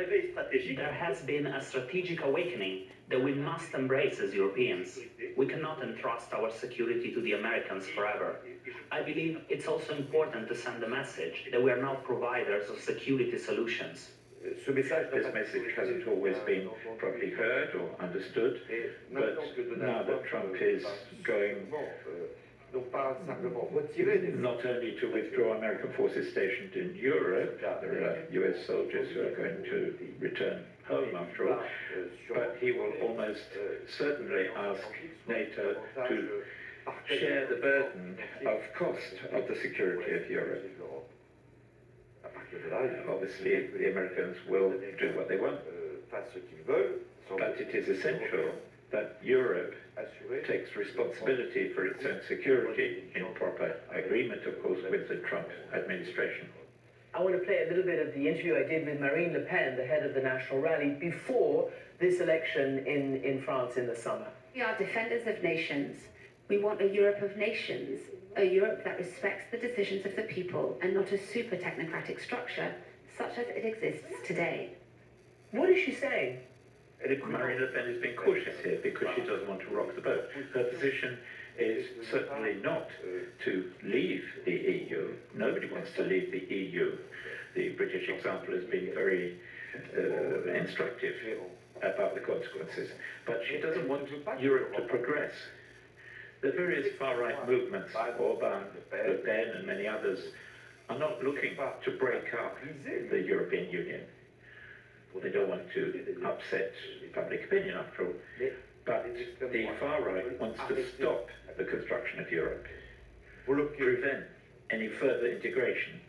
There has been a strategic awakening that we must embrace as Europeans. We cannot entrust our security to the Americans forever. I believe it's also important to send the message that we are now providers of security solutions. This message hasn't always been properly heard or understood, but now that Trump is going not only to withdraw American forces stationed in Europe, there are US soldiers who are going to return home after all, but he will almost certainly ask NATO to share the burden of cost of the security of Europe. Obviously, the Americans will do what they want, but it is essential that Europe takes responsibility for its own security in proper agreement, of course, with the Trump administration. I want to play a little bit of the interview I did with Marine Le Pen, the head of the National Rally, before this election in France in the summer. We are defenders of nations. We want a Europe of nations, a Europe that respects the decisions of the people and not a super technocratic structure such as it exists today. What is she saying? Marine Le Pen has been cautious here because she doesn't want to rock the boat. Her position is certainly not to leave the EU. Nobody wants to leave the EU. The British example has been very instructive about the consequences. But she doesn't want Europe to progress. The various far-right movements, Orban, Le Pen and many others, are not looking to break up the European Union. They don't want to upset public opinion after all. But the far right wants to stop the construction of Europe, prevent any further integration,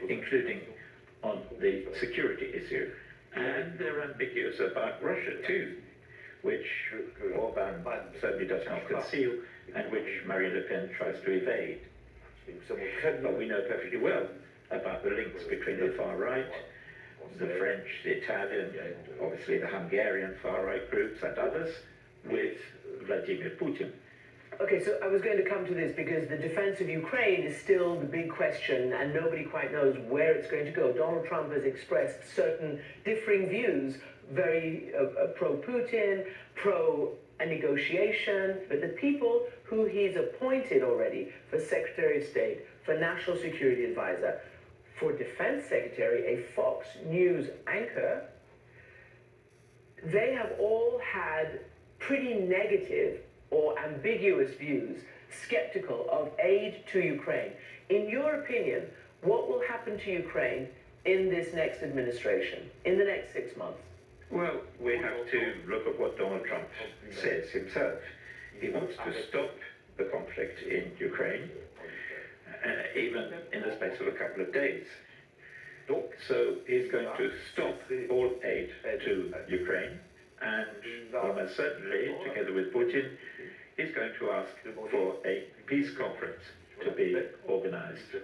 including on the security issue. And they're ambiguous about Russia too, which Orban certainly does not conceal and which Marine Le Pen tries to evade. But we know perfectly well about the links between the far right, the French, the Italian, and obviously the Hungarian far-right groups and others, with Vladimir Putin. Okay, so I was going to come to this because the defense of Ukraine is still the big question and nobody quite knows where it's going to go. Donald Trump has expressed certain differing views, very pro-Putin, pro-negotiation, but the people who he's appointed already for Secretary of State, for National Security Advisor, for Defense Secretary, a Fox News anchor, they have all had pretty negative or ambiguous views, skeptical of aid to Ukraine. In your opinion, what will happen to Ukraine in this next administration, in the next 6 months? Well, we have to look at what Donald Trump says himself. He wants to stop the conflict in Ukraine, even in the space of a couple of days. So he's going to stop all aid to Ukraine, and almost certainly, together with Putin, he's going to ask for a peace conference to be organized.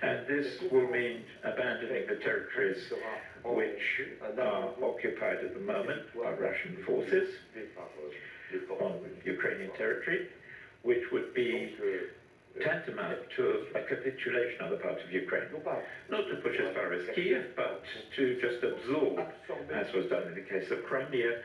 And this will mean abandoning the territories which are occupied at the moment by Russian forces on Ukrainian territory, which would be tantamount to a capitulation on the part of Ukraine. Not to push as far as Kiev, but to just absorb, as was done in the case of Crimea,